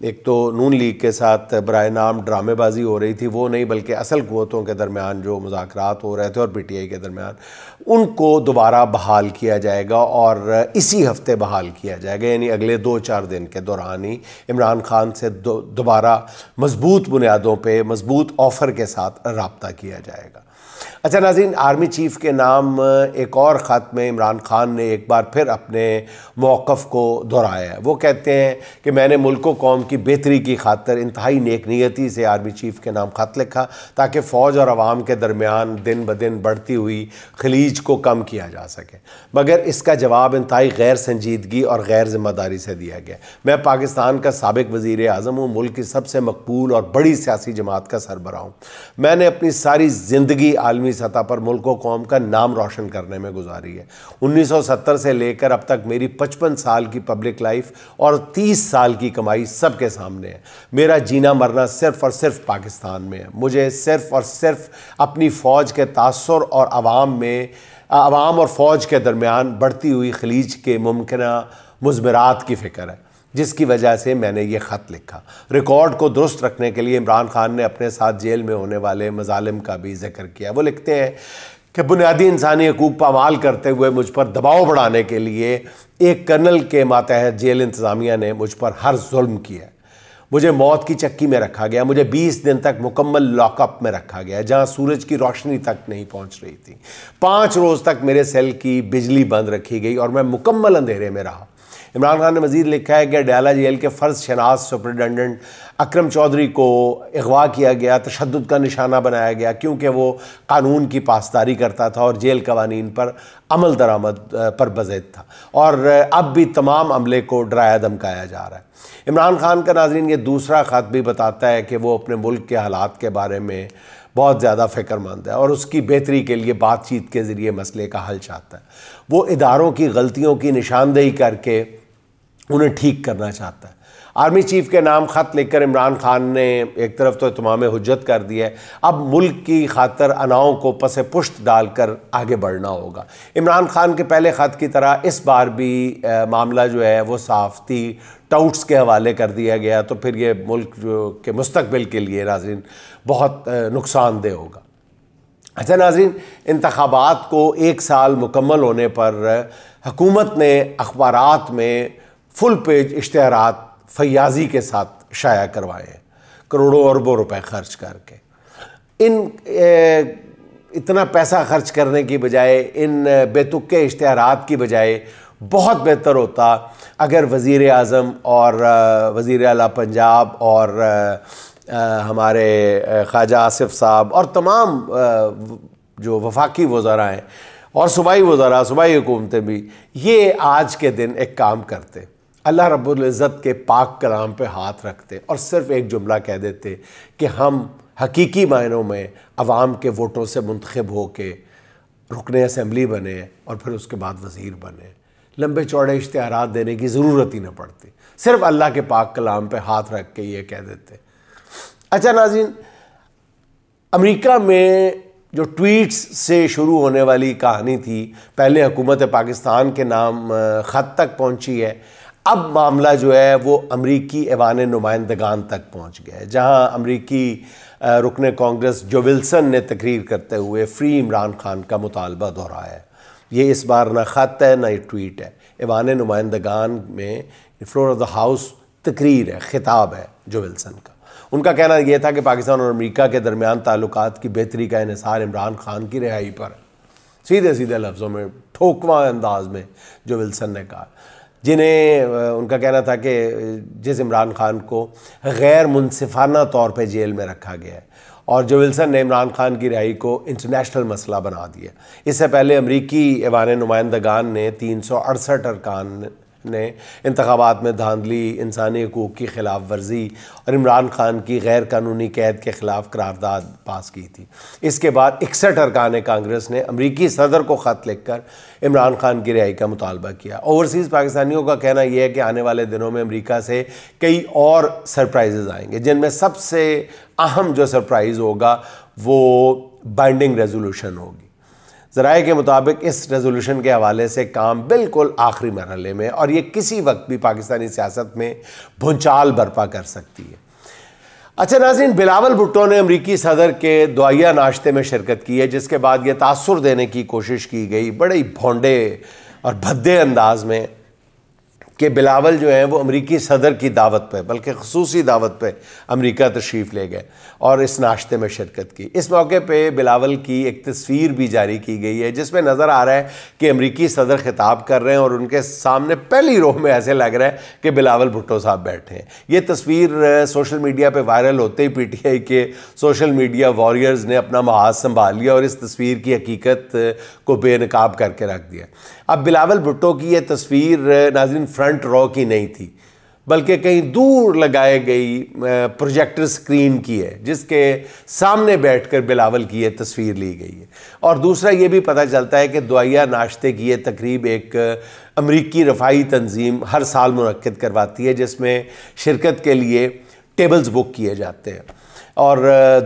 ایک تو نون لیگ کے ساتھ برائے نام ڈرامے بازی ہو رہی تھی، وہ نہیں بلکہ اصل قوتوں کے درمیان جو مذاکرات ہو رہے تھے اور پی ٹی آئی کے درمیان، ان کو دوبارہ بحال کیا جائے گا اور اسی ہفتے بحال کیا جائے گا، یعنی اگلے 2-4 دن کے دوران ہی عمران خان سے دوبارہ مضبوط بنیادوں پہ مضبوط آفر کے ساتھ رابطہ کیا جائے گا۔ اچھا ناظرین، آرمی چیف کے نام ایک اور خط میں عمران خان نے ایک بار پھر اپنے موقف کو دہرایا ہے۔ وہ کہتے ہیں کہ میں نے ملک و قوم کی بہتری کی خاطر انتہائی نیک نیتی سے آرمی چیف کے نام خط لکھا تاکہ فوج اور عوام کے درمیان دن بدن بڑھتی ہوئی خلیج کو کم کیا جا سکے، مگر اس کا جواب انتہائی غیر سنجیدگی اور غیر ذمہ داری سے دیا گیا۔ میں پاکستان کا سابق وزیر اعظم ہوں، ملک کی سب سے مقبول اور بڑی سیاسی جماعت کا سربراہ ہوں۔ میں نے اپنی ساری زندگی عالمی سطح پر ملک و قوم کا نام روشن کرنے میں گزاری ہے۔ 1970 سے لے کر اب تک میری 55 سال کی پبلک لائف اور 30 سال کی کمائی سب کے سامنے ہے۔ میرا جینا مرنا صرف اور صرف پاکستان میں ہے۔ مجھے صرف اور صرف اپنی فوج کے تاثر اور عوام اور فوج کے درمیان بڑھتی ہوئی خلیج کے ممکنہ مضمرات کی فکر ہے، جس کی وجہ سے میں نے یہ خط لکھا۔ ریکارڈ کو درست رکھنے کے لیے عمران خان نے اپنے ساتھ جیل میں ہونے والے مظالم کا بھی ذکر کیا۔ وہ لکھتے ہیں کہ بنیادی انسانی حقوق پامال کرتے ہوئے مجھ پر دباؤ بڑھانے کے لیے ایک کرنل کے ماتحت جیل انتظامیہ نے مجھ پر ہر ظلم کیا۔ مجھے موت کی چکی میں رکھا گیا، مجھے 20 دن تک مکمل لاک اپ میں رکھا گیا جہاں سورج کی روشنی تک نہیں پہنچ رہی تھی۔ 5 روز تک میرے سیل کی بجلی بند رکھی گئی اور میں مکمل اندھیرے میں رہا۔ عمران خان نے مزید لکھا ہے کہ ڈیالہ جیل کے فرض شناس سپرنٹنڈنٹ اکرم چودھری کو اغوا کیا گیا، تشدد کا نشانہ بنایا گیا کیونکہ وہ قانون کی پاسداری کرتا تھا اور جیل قوانین پر عمل درآمد پر بضد تھا، اور اب بھی تمام عملے کو ڈرایا دھمکایا جا رہا ہے۔ عمران خان کا ناظرین یہ دوسرا خط بھی بتاتا ہے کہ وہ اپنے ملک کے حالات کے بارے میں بہت زیادہ فکر مند ہے اور اس کی بہتری کے لیے بات چیت کے ذریعے مسئلے کا حل چاہتا ہے۔ وہ اداروں کی غلطیوں کی نشاندہی کر کے انہیں ٹھیک کرنا چاہتا ہے۔ آرمی چیف کے نام خط لکھ کر عمران خان نے ایک طرف تو اتمام حجت کر دیا ہے، اب ملک کی خاطر اناؤں کو پس پشت ڈال کر آگے بڑھنا ہوگا۔ عمران خان کے پہلے خط کی طرح اس بار بھی معاملہ جو ہے وہ صحافتی ٹاؤٹس کے حوالے کر دیا گیا تو پھر یہ ملک کے مستقبل کے لیے ناظرین بہت نقصان دہ ہوگا۔ اچھا ناظرین، انتخابات کو 1 سال مکمل ہونے پر حکومت نے اخبارات میں فل پیج اشتہارات فیاضی کے ساتھ شائع کروائے ہیں، کروڑوں اربوں روپے خرچ کر کے۔ اتنا پیسہ خرچ کرنے کی بجائے، ان بے تکے اشتہارات کی بجائے بہت بہتر ہوتا اگر وزیر اعظم اور وزیر اعلیٰ پنجاب اور ہمارے خواجہ آصف صاحب اور تمام جو وفاقی وزراء ہیں اور صوبائی وزراء، صوبائی حکومتیں بھی یہ آج کے دن ایک کام کرتے، اللہ رب العزت کے پاک کلام پہ ہاتھ رکھتے اور صرف ایک جملہ کہہ دیتے کہ ہم حقیقی معنوں میں عوام کے ووٹوں سے منتخب ہو کے رکن اسمبلی بنے اور پھر اس کے بعد وزیر بنے۔ لمبے چوڑے اشتہارات دینے کی ضرورت ہی نہ پڑتی، صرف اللہ کے پاک کلام پہ ہاتھ رکھ کے یہ کہہ دیتے۔ اچھا ناظرین، امریکہ میں جو ٹویٹس سے شروع ہونے والی کہانی تھی، پہلے حکومت پاکستان کے نام خط تک پہنچی ہے، اب معاملہ جو ہے وہ امریکی ایوان نمائندگان تک پہنچ گیا ہے، جہاں امریکی رکن کانگریس جو ولسن نے تقریر کرتے ہوئے فری عمران خان کا مطالبہ دہرایا ہے۔ یہ اس بار نہ خط ہے نہ یہ ٹویٹ ہے، ایوان نمائندگان میں فلور آف دا ہاؤس تقریر ہے، خطاب ہے جو ولسن کا۔ ان کا کہنا یہ تھا کہ پاکستان اور امریکہ کے درمیان تعلقات کی بہتری کا انحصار عمران خان کی رہائی پر ہے، سیدھے سیدھے لفظوں میں، ٹھوکواں انداز میں جو ولسن نے کہا، جنہیں ان کا کہنا تھا کہ جس عمران خان کو غیر منصفانہ طور پہ جیل میں رکھا گیا ہے، اور جو ولسن نے عمران خان کی رہائی کو انٹرنیشنل مسئلہ بنا دیا۔ اس سے پہلے امریکی ایوان نمائندگان نے 368 ارکان نے انتخابات میں دھاندلی، انسانی حقوق کی خلاف ورزی اور عمران خان کی غیر قانونی قید کے خلاف قرارداد پاس کی تھی۔ اس کے بعد 61 ارکان کانگریس نے امریکی صدر کو خط لکھ کر عمران خان کی رہائی کا مطالبہ کیا۔ اوورسیز پاکستانیوں کا کہنا یہ ہے کہ آنے والے دنوں میں امریکہ سے کئی اور سرپرائزز آئیں گے، جن میں سب سے اہم جو سرپرائز ہوگا وہ بائنڈنگ ریزولوشن ہوگی۔ ذرائع کے مطابق اس ریزولوشن کے حوالے سے کام بالکل آخری مرحلے میں، اور یہ کسی وقت بھی پاکستانی سیاست میں بھونچال برپا کر سکتی ہے۔ اچھا ناظرین، بلاول بھٹو نے امریکی صدر کے دعائیہ ناشتے میں شرکت کی ہے، جس کے بعد یہ تاثر دینے کی کوشش کی گئی بڑے بھونڈے اور بھدے انداز میں کہ بلاول جو ہیں وہ امریکی صدر کی دعوت پہ، بلکہ خصوصی دعوت پہ امریکہ تشریف لے گئے اور اس ناشتے میں شرکت کی۔ اس موقع پہ بلاول کی ایک تصویر بھی جاری کی گئی ہے جس میں نظر آ رہا ہے کہ امریکی صدر خطاب کر رہے ہیں اور ان کے سامنے پہلی رو میں ایسے لگ رہا ہے کہ بلاول بھٹو صاحب بیٹھے ہیں۔ یہ تصویر سوشل میڈیا پہ وائرل ہوتے ہی پی ٹی آئی کے سوشل میڈیا وارئرز نے اپنا محاذ سنبھال لیا اور اس تصویر کی حقیقت کو بے نقاب کر کے رکھ دیا۔ اب بلاول بھٹو کی یہ تصویر ناظرین فرنٹ رو کی نہیں تھی، بلکہ کہیں دور لگائے گئی پروجیکٹر سکرین کی ہے، جس کے سامنے بیٹھ کر بلاول کی یہ تصویر لی گئی ہے۔ اور دوسرا یہ بھی پتہ چلتا ہے کہ دعائیہ ناشتے کی یہ تقریب ایک امریکی رفاہی تنظیم ہر سال منعقد کرواتی ہے، جس میں شرکت کے لیے ٹیبلز بک کیے جاتے ہیں، اور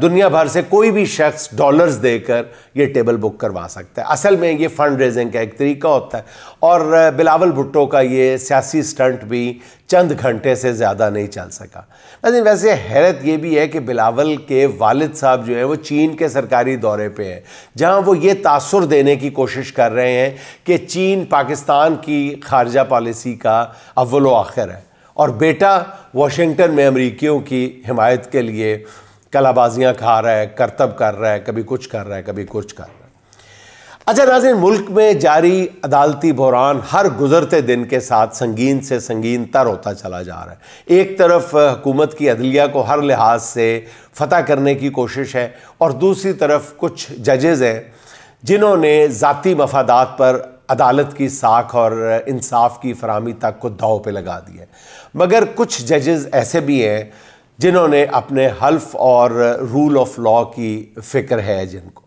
دنیا بھر سے کوئی بھی شخص ڈالرز دے کر یہ ٹیبل بک کروا سکتا ہے۔ اصل میں یہ فنڈ ریزنگ کا ایک طریقہ ہوتا ہے، اور بلاول بھٹو کا یہ سیاسی سٹنٹ بھی چند گھنٹے سے زیادہ نہیں چل سکا۔ لیکن ویسے حیرت یہ بھی ہے کہ بلاول کے والد صاحب جو ہیں وہ چین کے سرکاری دورے پہ ہیں، جہاں وہ یہ تاثر دینے کی کوشش کر رہے ہیں کہ چین پاکستان کی خارجہ پالیسی کا اول و آخر ہے، اور بیٹا واشنگٹن میں امریکیوں کی حمایت کے لیے کلا بازیاں کھا رہا ہے، کرتب کر رہا ہے، کبھی کچھ کر رہا ہے، کبھی کچھ کر رہا ہے۔ اچھا ناظرین، ملک میں جاری عدالتی بحران ہر گزرتے دن کے ساتھ سنگین سے سنگین تر ہوتا چلا جا رہا ہے۔ ایک طرف حکومت کی عدلیہ کو ہر لحاظ سے فتح کرنے کی کوشش ہے، اور دوسری طرف کچھ ججز ہیں جنہوں نے ذاتی مفادات پر عدالت کی ساکھ اور انصاف کی فراہمی تک کو داؤ پہ لگا دیا ہے۔ مگر کچھ ججز ایسے بھی ہیں جنہوں نے اپنے حلف اور رول آف لا کی فکر ہے جن کو۔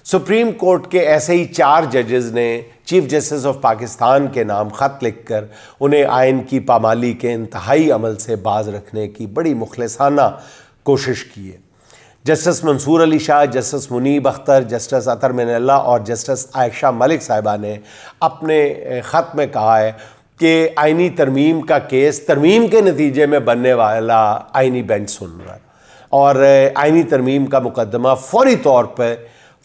سپریم کورٹ کے ایسے ہی 4 ججز نے چیف جسٹس آف پاکستان کے نام خط لکھ کر انہیں آئین کی پامالی کے انتہائی عمل سے باز رکھنے کی بڑی مخلصانہ کوشش کی ہے۔ جسٹس منصور علی شاہ، جسٹس منیب اختر، جسٹس اطہر من اللہ اور جسٹس عائشہ ملک صاحبہ نے اپنے خط میں کہا ہے کہ آئینی ترمیم کا کیس ترمیم کے نتیجے میں بننے والا آئینی بینچ سن رہا ہے، اور آئینی ترمیم کا مقدمہ فوری طور پہ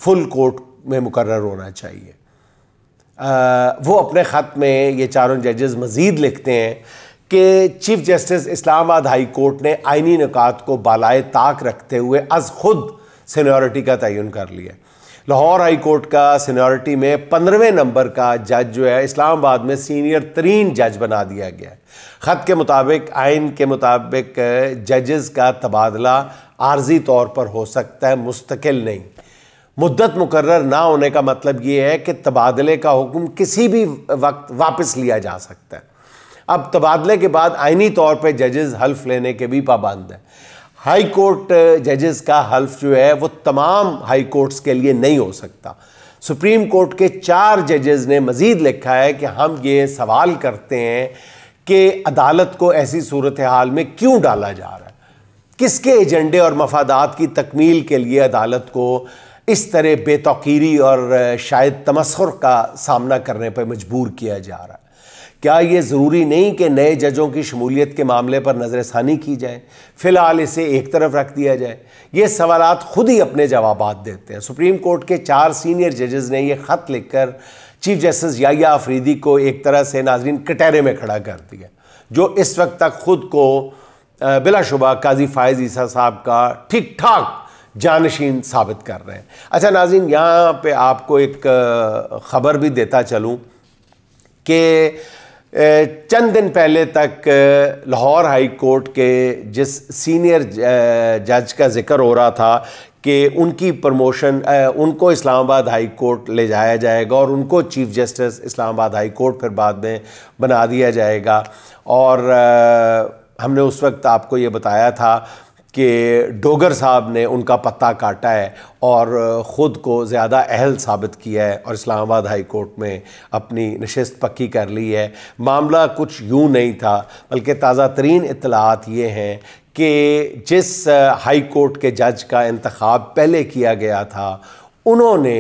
فل کورٹ میں مقرر ہونا چاہیے۔ وہ اپنے خط میں یہ 4 ججز مزید لکھتے ہیں کہ چیف جسٹس اسلام آباد ہائی کورٹ نے آئینی نکات کو بالائے طاق رکھتے ہوئے از خود سینیورٹی کا تعین کر لیا۔ لاہور ہائی کورٹ کا سینیورٹی میں 15ویں نمبر کا جج جو ہے اسلام آباد میں سینئر ترین جج بنا دیا گیا ہے۔ خط کے مطابق آئین کے مطابق ججز کا تبادلہ عارضی طور پر ہو سکتا ہے، مستقل نہیں۔ مدت مقرر نہ ہونے کا مطلب یہ ہے کہ تبادلے کا حکم کسی بھی وقت واپس لیا جا سکتا ہے۔ اب تبادلے کے بعد آئینی طور پہ ججز حلف لینے کے بھی پابند ہیں۔ ہائی کورٹ ججز کا حلف جو ہے وہ تمام ہائی کورٹس کے لیے نہیں ہو سکتا۔ سپریم کورٹ کے 4 ججز نے مزید لکھا ہے کہ ہم یہ سوال کرتے ہیں کہ عدالت کو ایسی صورتحال میں کیوں ڈالا جا رہا ہے، کس کے ایجنڈے اور مفادات کی تکمیل کے لیے عدالت کو اس طرح بے توقیری اور شاید تمسخر کا سامنا کرنے پر مجبور کیا جا رہا ہے۔ کیا یہ ضروری نہیں کہ نئے ججوں کی شمولیت کے معاملے پر نظر ثانی کی جائے؟ فی الحال اسے ایک طرف رکھ دیا جائے؟ یہ سوالات خود ہی اپنے جوابات دیتے ہیں۔ سپریم کورٹ کے 4 سینئر ججز نے یہ خط لکھ کر چیف جسٹس یحییٰ آفریدی کو ایک طرح سے ناظرین کٹہرے میں کھڑا کر دیا، جو اس وقت تک خود کو بلا شبہ قاضی فائز عیسیٰ صاحب کا ٹھیک ٹھاک جانشین ثابت کر رہے ہیں۔ اچھا ناظرین، یہاں پہ آپ کو ایک خبر بھی دیتا چلوں کہ چند دن پہلے تک لاہور ہائی کورٹ کے جس سینئر جج کا ذکر ہو رہا تھا کہ ان کی پروموشن ان کو اسلام آباد ہائی کورٹ لے جایا جائے گا اور ان کو چیف جسٹس اسلام آباد ہائی کورٹ پھر بعد میں بنا دیا جائے گا، اور ہم نے اس وقت آپ کو یہ بتایا تھا کہ ڈوگر صاحب نے ان کا پتہ کاٹا ہے اور خود کو زیادہ اہل ثابت کیا ہے اور اسلام آباد ہائی کورٹ میں اپنی نشست پکی کر لی ہے۔ معاملہ کچھ یوں نہیں تھا، بلکہ تازہ ترین اطلاعات یہ ہیں کہ جس ہائی کورٹ کے جج کا انتخاب پہلے کیا گیا تھا، انہوں نے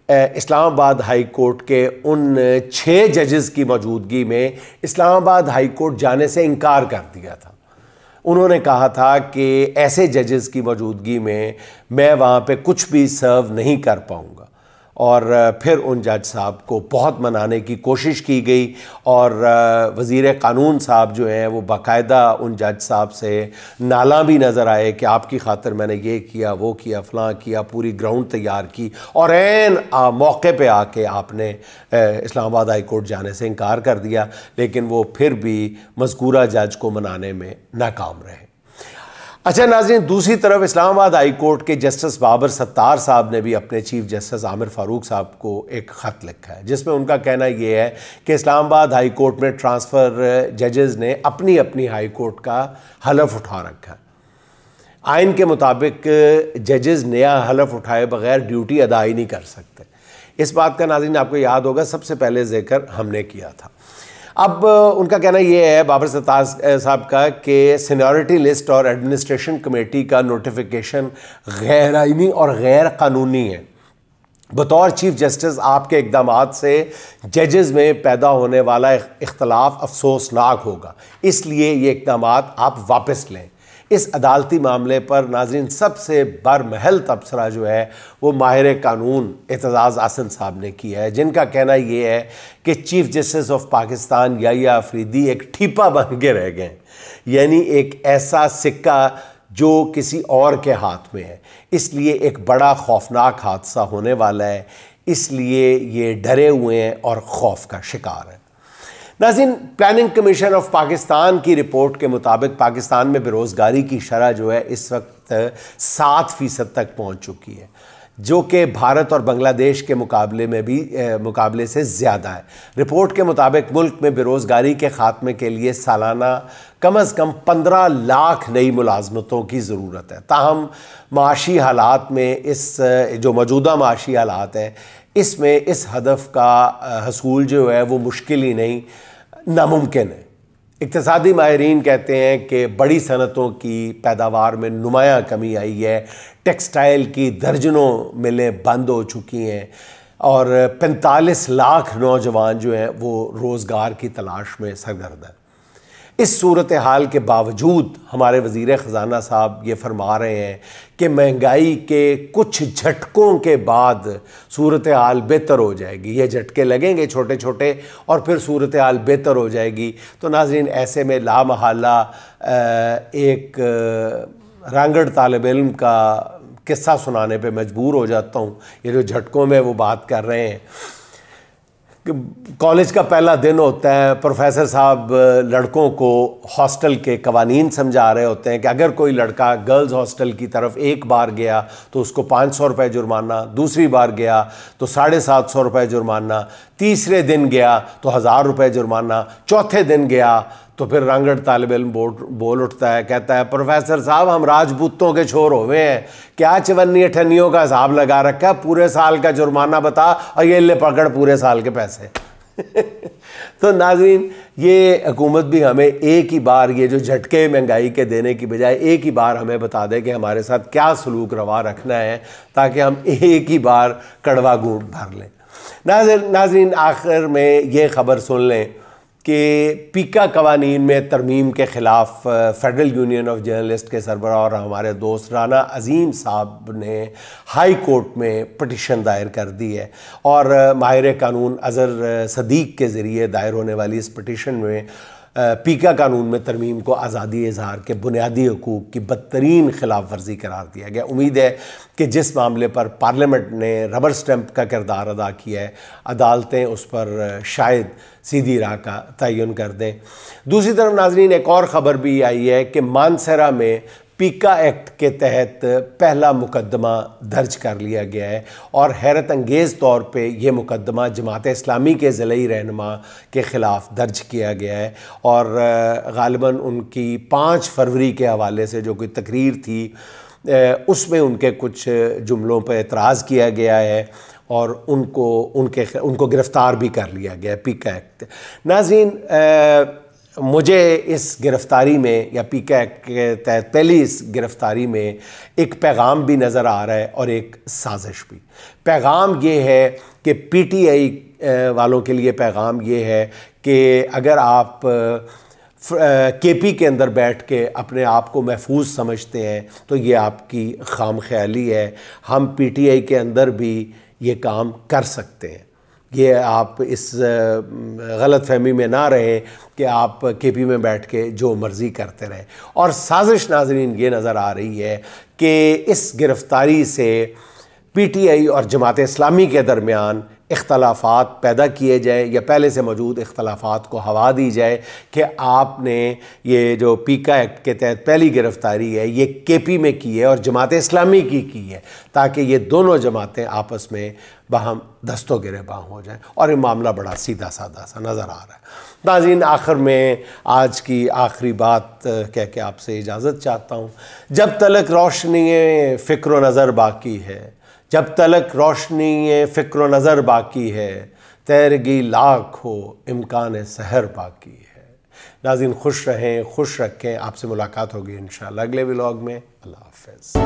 اسلام آباد ہائی کورٹ کے ان 6 ججز کی موجودگی میں اسلام آباد ہائی کورٹ جانے سے انکار کر دیا تھا۔ انہوں نے کہا تھا کہ ایسے ججز کی موجودگی میں وہاں پہ کچھ بھی سرو نہیں کر پاؤں گا، اور پھر ان جج صاحب کو بہت منانے کی کوشش کی گئی، اور وزیر قانون صاحب جو ہیں وہ باقاعدہ ان جج صاحب سے نالاں بھی نظر آئے کہ آپ کی خاطر میں نے یہ کیا وہ کیا فلاں کیا، پوری گراؤنڈ تیار کی، اور عین موقع پہ آ کے آپ نے اسلام آباد ہائی کورٹ جانے سے انکار کر دیا، لیکن وہ پھر بھی مذکورہ جج کو منانے میں ناکام رہے۔ اچھا ناظرین، دوسری طرف اسلام آباد ہائی کورٹ کے جسٹس بابر ستار صاحب نے بھی اپنے چیف جسٹس عامر فاروق صاحب کو ایک خط لکھا ہے، جس میں ان کا کہنا یہ ہے کہ اسلام آباد ہائی کورٹ میں ٹرانسفر ججز نے اپنی اپنی ہائی کورٹ کا حلف اٹھا رکھا ہے۔ آئین کے مطابق ججز نیا حلف اٹھائے بغیر ڈیوٹی ادا ہی نہیں کر سکتے۔ اس بات کا ناظرین آپ کو یاد ہوگا سب سے پہلے ذکر ہم نے کیا تھا۔ اب ان کا کہنا یہ ہے بابر ستار صاحب کا کہ سینیورٹی لسٹ اور ایڈمنسٹریشن کمیٹی کا نوٹیفیکیشن غیر آئینی اور غیر قانونی ہے۔ بطور چیف جسٹس آپ کے اقدامات سے ججز میں پیدا ہونے والا اختلاف افسوسناک ہوگا، اس لیے یہ اقدامات آپ واپس لیں۔ اس عدالتی معاملے پر ناظرین سب سے برمحل تبصرہ جو ہے وہ ماہر قانون اعتزاز احسن صاحب نے کیا ہے، جن کا کہنا یہ ہے کہ چیف جسٹس آف پاکستان یحییٰ آفریدی ایک ٹھیپا بن کے رہ گئے، یعنی ایک ایسا سکہ جو کسی اور کے ہاتھ میں ہے، اس لیے ایک بڑا خوفناک حادثہ ہونے والا ہے، اس لیے یہ ڈرے ہوئے ہیں اور خوف کا شکار ہیں۔ ناظرین، پلاننگ کمیشن آف پاکستان کی رپورٹ کے مطابق پاکستان میں بے روزگاری کی شرح جو ہے اس وقت 7% تک پہنچ چکی ہے، جو کہ بھارت اور بنگلہ دیش کے مقابلے سے زیادہ ہے۔ رپورٹ کے مطابق ملک میں بے روزگاری کے خاتمے کے لیے سالانہ کم از کم 15 لاکھ نئی ملازمتوں کی ضرورت ہے۔ تاہم معاشی حالات میں جو موجودہ معاشی حالات ہیں اس میں اس ہدف کا حصول جو ہے وہ مشکل ہی نہیں، ناممکن ہے۔ اقتصادی ماہرین کہتے ہیں کہ بڑی صنعتوں کی پیداوار میں نمایاں کمی آئی ہے، ٹیکسٹائل کی درجنوں ملیں بند ہو چکی ہیں، اور 45 لاکھ نوجوان جو ہیں وہ روزگار کی تلاش میں سرگرم ہیں۔ اس صورتحال کے باوجود ہمارے وزیر خزانہ صاحب یہ فرما رہے ہیں کہ مہنگائی کے کچھ جھٹکوں کے بعد صورتحال بہتر ہو جائے گی، یہ جھٹکے لگیں گے چھوٹے چھوٹے اور پھر صورتحال بہتر ہو جائے گی۔ تو ناظرین ایسے میں لا محالہ ایک رانگڑ طالب علم کا قصہ سنانے پہ مجبور ہو جاتا ہوں۔ یہ جو جھٹکوں میں وہ بات کر رہے ہیں، کالج کا پہلا دن ہوتا ہے، پروفیسر صاحب لڑکوں کو ہاسٹل کے قوانین سمجھا رہے ہوتے ہیں کہ اگر کوئی لڑکا گرلز ہاسٹل کی طرف ایک بار گیا تو اس کو 500 روپے جرمانہ، دوسری بار گیا تو 750 روپے جرمانہ، تیسرے دن گیا تو 1000 روپے جرمانہ، چوتھے دن گیا تو پھر رانگڑ طالب علم بول اٹھتا ہے، کہتا ہے پروفیسر صاحب ہم راجپوتوں کے چھور ہوئے ہیں، کیا 54 اٹھنیوں کا حساب لگا رکھا ہے، پورے سال کا جرمانہ بتا اور یہ لے پکڑ پورے سال کے پیسے۔ تو ناظرین یہ حکومت بھی ہمیں ایک ہی بار یہ جو جھٹکے مہنگائی کے دینے کی بجائے ایک ہی بار ہمیں بتا دے کہ ہمارے ساتھ کیا سلوک روا رکھنا ہے، تاکہ ہم ایک ہی بار کڑوا گھونٹ بھر لیں۔ ناظرین آخر میں یہ خبر سن لیں کہ پیکا قوانین میں ترمیم کے خلاف فیڈرل یونین آف جرنلسٹ کے سربراہ اور ہمارے دوست رانا عظیم صاحب نے ہائی کورٹ میں پٹیشن دائر کر دی ہے، اور ماہر قانون اظہر صدیق کے ذریعے دائر ہونے والی اس پٹیشن میں پیکا قانون میں ترمیم کو آزادی اظہار کے بنیادی حقوق کی بدترین خلاف ورزی قرار دیا گیا۔ امید ہے کہ جس معاملے پر پارلیمنٹ نے ربر سٹیمپ کا کردار ادا کیا ہے، عدالتیں اس پر شاید سیدھی راہ کا تعین کر دیں۔ دوسری طرف ناظرین ایک اور خبر بھی آئی ہے کہ مانسہرہ میں پیکا ایکٹ کے تحت پہلا مقدمہ درج کر لیا گیا ہے، اور حیرت انگیز طور پہ یہ مقدمہ جماعت اسلامی کے ضلعی رہنما کے خلاف درج کیا گیا ہے، اور غالباً ان کی 5 فروری کے حوالے سے جو کوئی تقریر تھی اس میں ان کے کچھ جملوں پہ اعتراض کیا گیا ہے، اور ان کو گرفتار بھی کر لیا گیا ہے۔ پیکا ایکٹ ناظرین مجھے اس گرفتاری میں یا پی کے کے تحت پہلی اس گرفتاری میں ایک پیغام بھی نظر آ رہا ہے اور ایک سازش بھی۔ پیغام یہ ہے کہ پی ٹی آئی والوں کے لیے پیغام یہ ہے کہ اگر آپ کے پی کے اندر بیٹھ کے اپنے آپ کو محفوظ سمجھتے ہیں تو یہ آپ کی خام خیالی ہے۔ ہم پی ٹی آئی کے اندر بھی یہ کام کر سکتے ہیں۔ یہ آپ اس غلط فہمی میں نہ رہیں کہ آپ کے پی میں بیٹھ کے جو مرضی کرتے رہیں۔ اور سازش ناظرین یہ نظر آ رہی ہے کہ اس گرفتاری سے پی ٹی آئی اور جماعت اسلامی کے درمیان اختلافات پیدا کیے جائیں یا پہلے سے موجود اختلافات کو ہوا دی جائے کہ آپ نے یہ جو پیکا ایکٹ کے تحت پہلی گرفتاری ہے یہ کے پی میں کی ہے اور جماعت اسلامی کی ہے، تاکہ یہ دونوں جماعتیں آپس میں باہم دست و گریباں ہو جائیں، اور یہ معاملہ بڑا سیدھا سادہ سا نظر آ رہا ہے۔ ناظرین، آخر میں آج کی آخری بات کہہ کے آپ سے اجازت چاہتا ہوں۔ جب تلک روشنی فکر و نظر باقی ہے، جب تلک روشنی فکر و نظر باقی ہے، تیرگی لاکھ ہو امکان سحر باقی ہے۔ ناظرین، خوش رہیں، خوش رکھیں۔ آپ سے ملاقات ہوگی انشاءاللہ اگلے ولاگ میں۔ اللہ حافظ۔